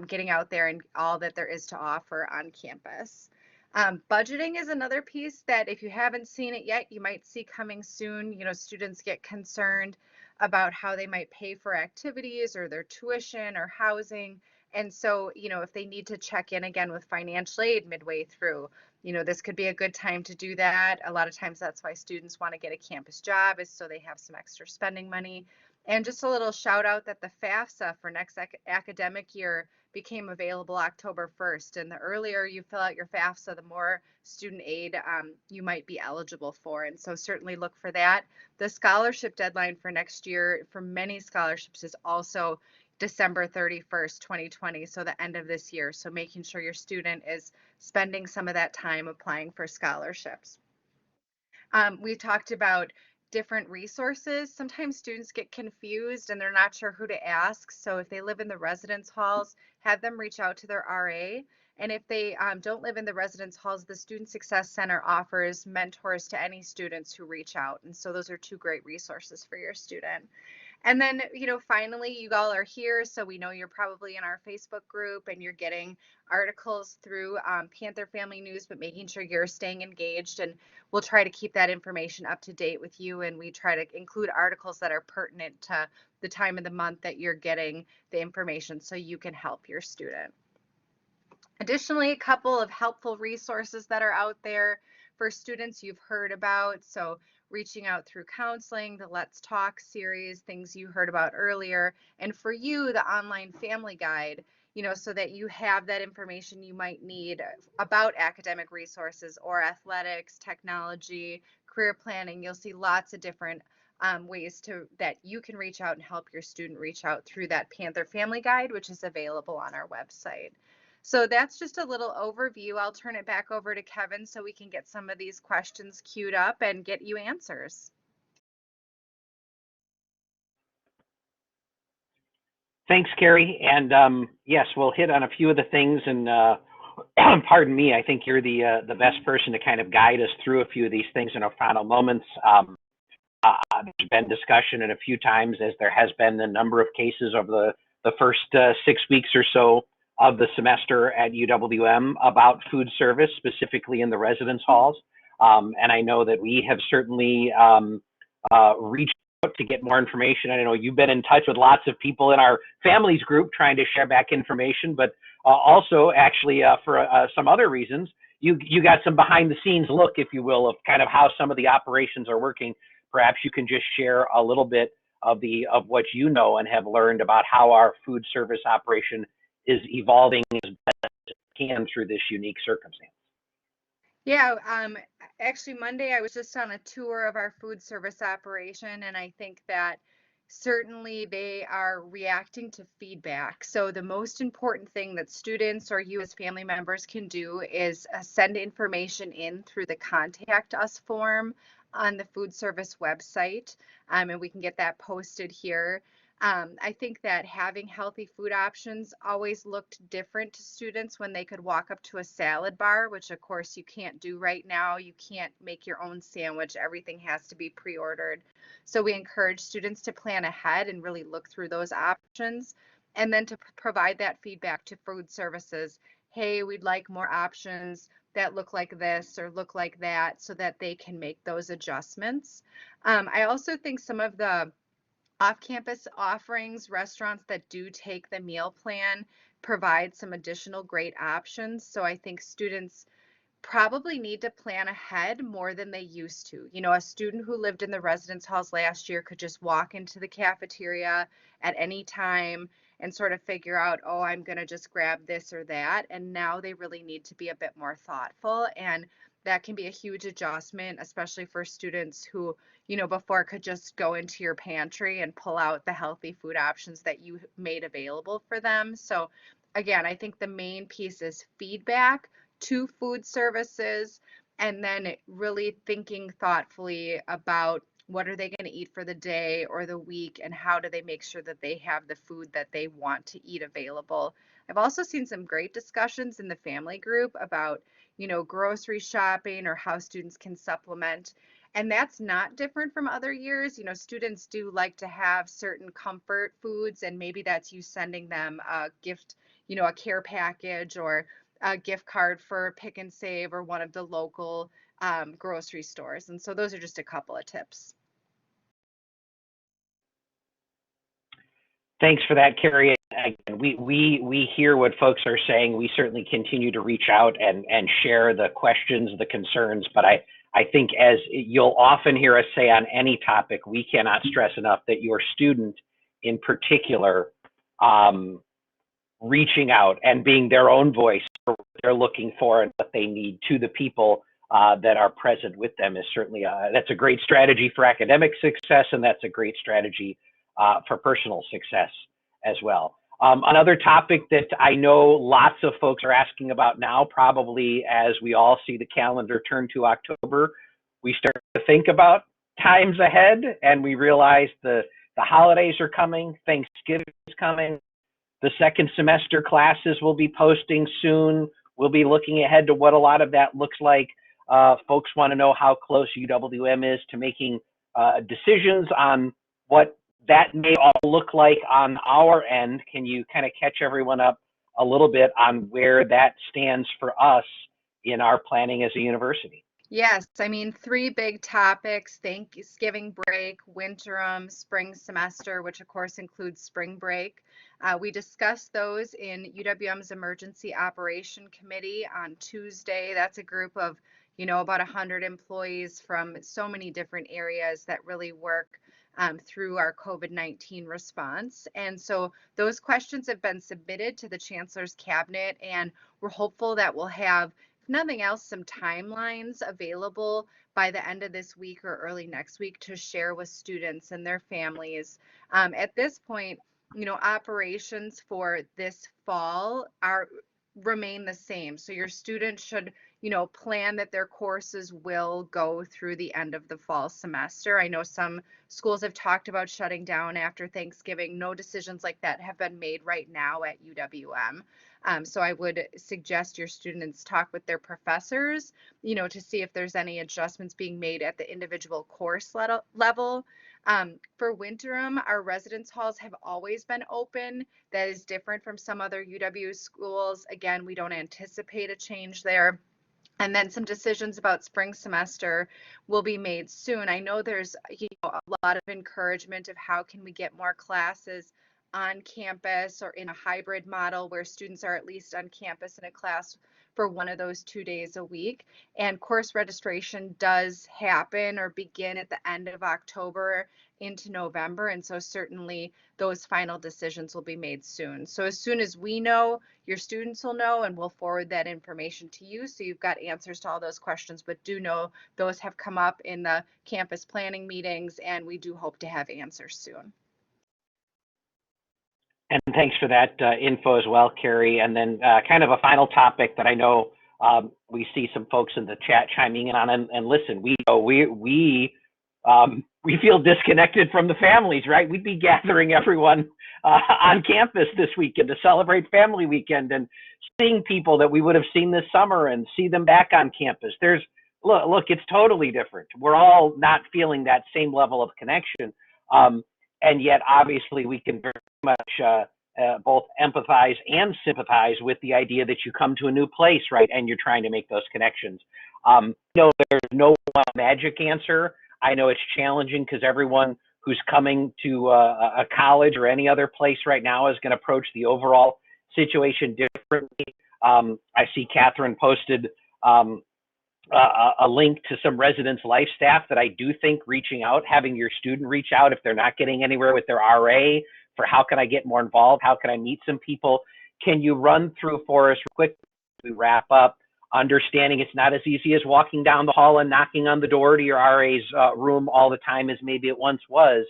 C: getting out there and all that there is to offer on campus. Budgeting is another piece that, if you haven't seen it yet, you might see coming soon. Students get concerned about how they might pay for activities or their tuition or housing. And so, if they need to check in again with financial aid midway through, this could be a good time to do that. A lot of times that's why students want to get a campus job, is so they have some extra spending money. And just a little shout out that the FAFSA for next academic year became available October 1st. And the earlier you fill out your FAFSA, the more student aid you might be eligible for. And so certainly look for that. The scholarship deadline for next year for many scholarships is also December 31st, 2020, so the end of this year. So making sure your student is spending some of that time applying for scholarships. We talked about different resources. Sometimes students get confused and they're not sure who to ask. So if they live in the residence halls, have them reach out to their RA. And if they don't live in the residence halls, the Student Success Center offers mentors to any students who reach out. And so those are two great resources for your student. And then, finally, you all are here, so we know you're probably in our Facebook group and you're getting articles through Panther Family News, but making sure you're staying engaged. And we'll try to keep that information up to date with you. And we try to include articles that are pertinent to the time of the month that you're getting the information, so you can help your student. Additionally, a couple of helpful resources that are out there for students you've heard about. So reaching out through counseling, the Let's Talk series, things you heard about earlier, and for you, the online family guide, so that you have that information you might need about academic resources or athletics, technology, career planning. You'll see lots of different ways that you can reach out and help your student reach out through that Panther Family Guide, which is available on our website. So that's just a little overview. I'll turn it back over to Kevin so we can get some of these questions queued up and get you answers.
A: Thanks, Carrie. And yes, we'll hit on a few of the things. And pardon me, I think you're the best person to kind of guide us through a few of these things in our final moments. There's been discussion in a few times, as there has been a number of cases over the first 6 weeks or so of the semester at UWM about food service, specifically in the residence halls. And I know that we have certainly reached out to get more information. I know you've been in touch with lots of people in our families group trying to share back information, but also actually for some other reasons, you got some behind the scenes look, if you will, of kind of how some of the operations are working. Perhaps you can just share a little bit of what you know and have learned about how our food service operation is evolving as best it can through this unique circumstance.
C: Yeah, actually Monday I was just on a tour of our food service operation, and I think that certainly they are reacting to feedback. So the most important thing that students or you as family members can do is send information in through the contact us form on the food service website, and we can get that posted here. I think that having healthy food options always looked different to students when they could walk up to a salad bar, which of course you can't do right now. You can't make your own sandwich. Everything has to be pre-ordered. So we encourage students to plan ahead and really look through those options, and then to provide that feedback to food services. Hey, we'd like more options that look like this or look like that, so that they can make those adjustments. I also think some of the off-campus offerings, restaurants that do take the meal plan provide some additional great options. So I think students probably need to plan ahead more than they used to. You know, a student who lived in the residence halls last year could just walk into the cafeteria at any time and sort of figure out, oh, I'm going to just grab this or that. And now they really need to be a bit more thoughtful. And that can be a huge adjustment, especially for students who, you know, before could just go into your pantry and pull out the healthy food options that you made available for them. So again, I think the main piece is feedback to food services, and then really thinking thoughtfully about what are they going to eat for the day or the week, and how do they make sure that they have the food that they want to eat available. I've also seen some great discussions in the family group about, you know, grocery shopping or how students can supplement. And that's not different from other years. You know, students do like to have certain comfort foods, and maybe that's you sending them a gift, you know, a care package or a gift card for Pick and Save or one of the local grocery stores. And so those are just a couple of tips.
A: Thanks for that, Carrie. Again, we hear what folks are saying. We certainly continue to reach out and share the questions, the concerns. But I think, as you'll often hear us say on any topic, we cannot stress enough that your student in particular, reaching out and being their own voice for what they're looking for and what they need to the people that are present with them is certainly that's a great strategy for academic success, and that's a great strategy for personal success as well. Another topic that I know lots of folks are asking about now, probably as we all see the calendar turn to October, we start to think about times ahead, and we realize the holidays are coming, Thanksgiving is coming, the second semester classes will be posting soon. We'll be looking ahead to what a lot of that looks like. Folks want to know how close UWM is to making decisions on what that may all look like on our end. Can you kind of catch everyone up a little bit on where that stands for us in our planning as a university?
C: Yes, I mean, three big topics: Thanksgiving break, winterim, spring semester, which of course includes spring break. We discussed those in UWM's Emergency Operation Committee on Tuesday. That's a group of, you know, about 100 employees from so many different areas that really work through our COVID-19 response. And so those questions have been submitted to the Chancellor's Cabinet, and we're hopeful that we'll have, if nothing else, some timelines available by the end of this week or early next week to share with students and their families. At this point, you know, operations for this fall remain the same. So your students should, you know, plan that their courses will go through the end of the fall semester. I know some schools have talked about shutting down after Thanksgiving. No decisions like that have been made right now at UWM. So I would suggest your students talk with their professors, you know, to see if there's any adjustments being made at the individual course level. For winterim, our residence halls have always been open. That is different from some other UW schools. Again, we don't anticipate a change there. And then some decisions about spring semester will be made soon. I know there's, you know, a lot of encouragement of how can we get more classes on campus or in a hybrid model where students are at least on campus in a class for one of those 2 days a week. And course registration does happen or begin at the end of October into November. And so certainly those final decisions will be made soon. So as soon as we know, your students will know, and we'll forward that information to you. So you've got answers to all those questions, but do know those have come up in the campus planning meetings, and we do hope to have answers soon.
A: And thanks for that info as well, Carrie. And then kind of a final topic that I know we see some folks in the chat chiming in on. And listen, we feel disconnected from the families, right? We'd be gathering everyone on campus this weekend to celebrate Family Weekend and seeing people that we would have seen this summer and see them back on campus. Look, it's totally different. We're all not feeling that same level of connection. And yet, obviously, we can very much both empathize and sympathize with the idea that you come to a new place, right, and you're trying to make those connections. There's no one magic answer. I know it's challenging because everyone who's coming to a college or any other place right now is going to approach the overall situation differently. I see Catherine posted a link to some residence life staff that I do think reaching out, having your student reach out if they're not getting anywhere with their RA for how can I get more involved, how can I meet some people. Can you run through for us quick as we wrap up, understanding it's not as easy as walking down the hall and knocking on the door to your RA's room all the time as maybe it once was.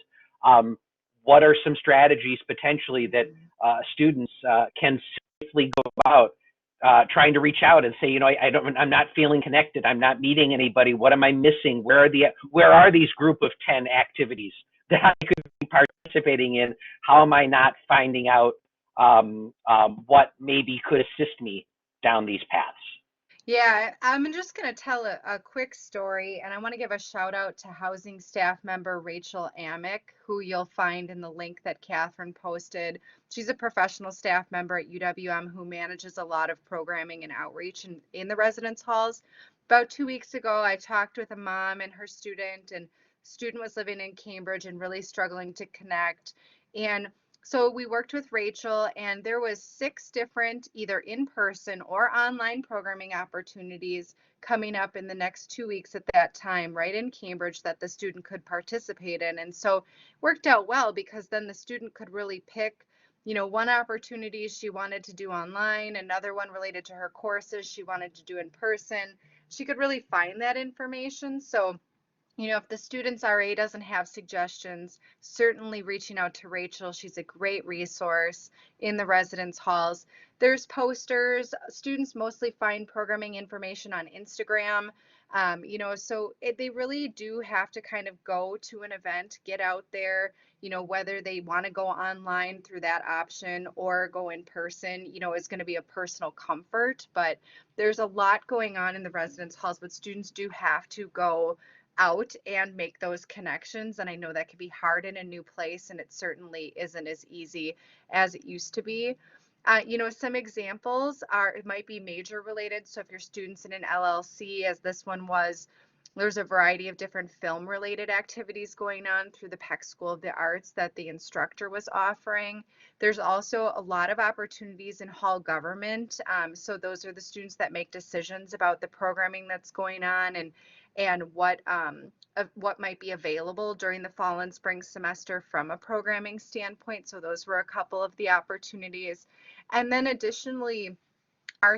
A: What are some strategies potentially that students can safely go about trying to reach out and say, I'm not feeling connected. I'm not meeting anybody. What am I missing? Where are these group of 10 activities that I could be participating in? How am I not finding out what maybe could assist me down these paths?
C: Yeah, I'm just going to tell a quick story, and I want to give a shout out to housing staff member Rachel Amick, who you'll find in the link that Catherine posted. She's a professional staff member at UWM who manages a lot of programming and outreach in the residence halls. About 2 weeks ago, I talked with a mom and her student, and the student was living in Cambridge and really struggling to connect. And so we worked with Rachel, and there was 6 different either in-person or online programming opportunities coming up in the next 2 weeks at that time, right in Cambridge, that the student could participate in. And so it worked out well because then the student could really pick, one opportunity she wanted to do online, another one related to her courses she wanted to do in person. She could really find that information. So if the student's RA doesn't have suggestions, certainly reaching out to Rachel. She's a great resource in the residence halls. There's posters. Students mostly find programming information on Instagram. So they really do have to kind of go to an event, get out there, whether they want to go online through that option or go in person, is going to be a personal comfort. But there's a lot going on in the residence halls, but students do have to go out and make those connections. And I know that can be hard in a new place, and it certainly isn't as easy as it used to be. Some examples it might be major related. So if your student's in an LLC, as this one was, there's a variety of different film related activities going on through the Peck School of the Arts that the instructor was offering. There's also a lot of opportunities in hall government. So those are the students that make decisions about the programming that's going on and what might be available during the fall and spring semester from a programming standpoint. So those were a couple of the opportunities. And then additionally, our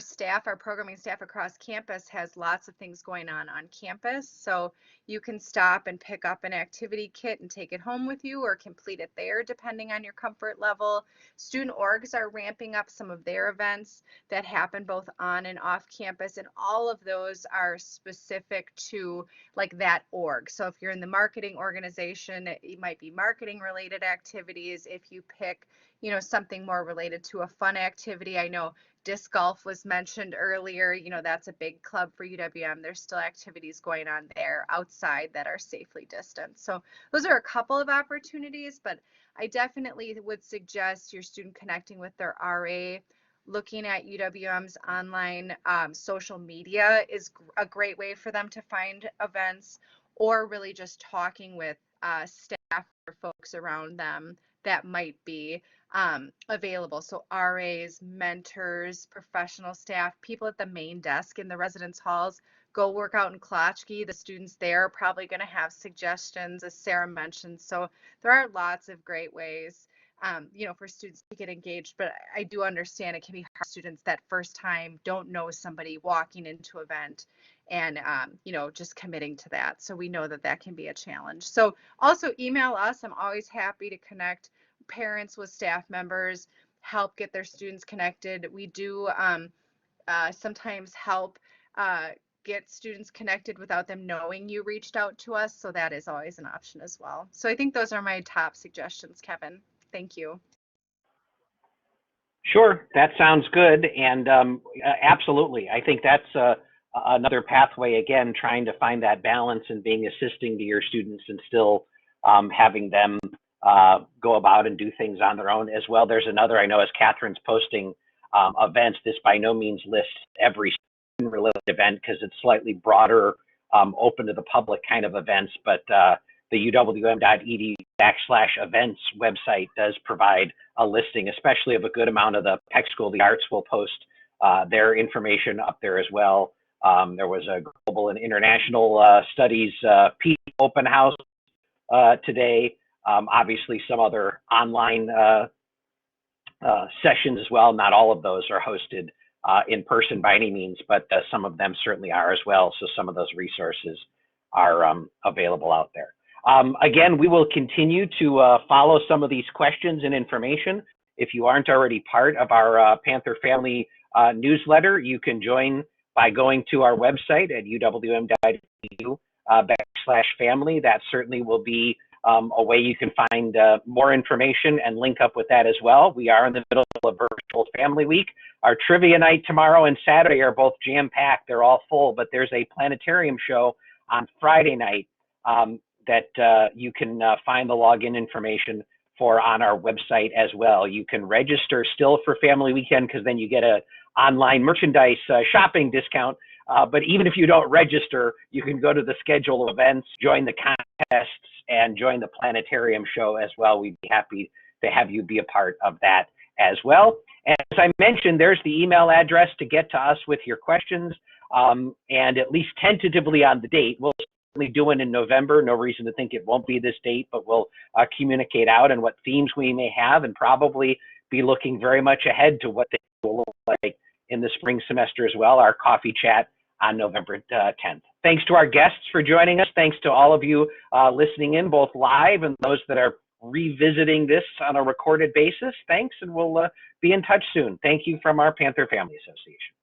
C: programming staff across campus has lots of things going on campus. So you can stop and pick up an activity kit and take it home with you or complete it there depending on your comfort level. Student orgs are ramping up some of their events that happen both on and off campus, and all of those are specific to like that org. So if you're in the marketing organization, it might be marketing related activities. If you pick, something more related to a fun activity, I know disc golf was mentioned earlier. That's a big club for UWM. There's still activities going on there outside that are safely distanced. So those are a couple of opportunities, but I definitely would suggest your student connecting with their RA. Looking at UWM's online social media is a great way for them to find events, or really just talking with staff or folks around them that might be available. So RAs, mentors, professional staff, people at the main desk in the residence halls. Go work out in Klotchke. The students there are probably going to have suggestions, as Sarah mentioned. So there are lots of great ways, for students to get engaged. But I do understand it can be hard for students that first time don't know somebody walking into an event and, just committing to that. So we know that that can be a challenge. So also email us. I'm always happy to connect parents with staff members, help get their students connected. We do sometimes help get students connected without them knowing you reached out to us. So that is always an option as well. So I think those are my top suggestions, Kevin. Thank you.
A: Sure, that sounds good. And absolutely, I think that's another pathway, again, trying to find that balance and being assisting to your students and still having them go about and do things on their own as well. There's another, I know, as Catherine's posting events, this by no means lists every student-related event because it's slightly broader, open to the public kind of events, but the uwm.edu/events website does provide a listing, especially of a good amount of the Peck School of the Arts will post their information up there as well. There was a global and international studies P open house today. Obviously, some other online sessions as well. Not all of those are hosted in person by any means, but some of them certainly are as well. So some of those resources are available out there. Again, we will continue to follow some of these questions and information. If you aren't already part of our Panther Family newsletter, you can join by going to our website at uwm.edu/family. That certainly will be a way you can find more information and link up with that as well. We are in the middle of Virtual Family Week. Our trivia night tomorrow and Saturday are both jam-packed. They're all full, but there's a planetarium show on Friday night that you can find the login information for on our website as well. You can register still for Family Weekend because then you get a online merchandise shopping discount. But even if you don't register, you can go to the schedule of events, join the contests, and join the planetarium show as well. We'd be happy to have you be a part of that as well. And as I mentioned, there's the email address to get to us with your questions, and at least tentatively on the date. We'll certainly do it in November. No reason to think it won't be this date, but we'll communicate out and what themes we may have, and probably be looking very much ahead to what they will look like in the spring semester as well, our coffee chat on November 10th. Thanks to our guests for joining us. Thanks to all of you listening in, both live and those that are revisiting this on a recorded basis. Thanks, and we'll be in touch soon. Thank you from our Panther Family Association.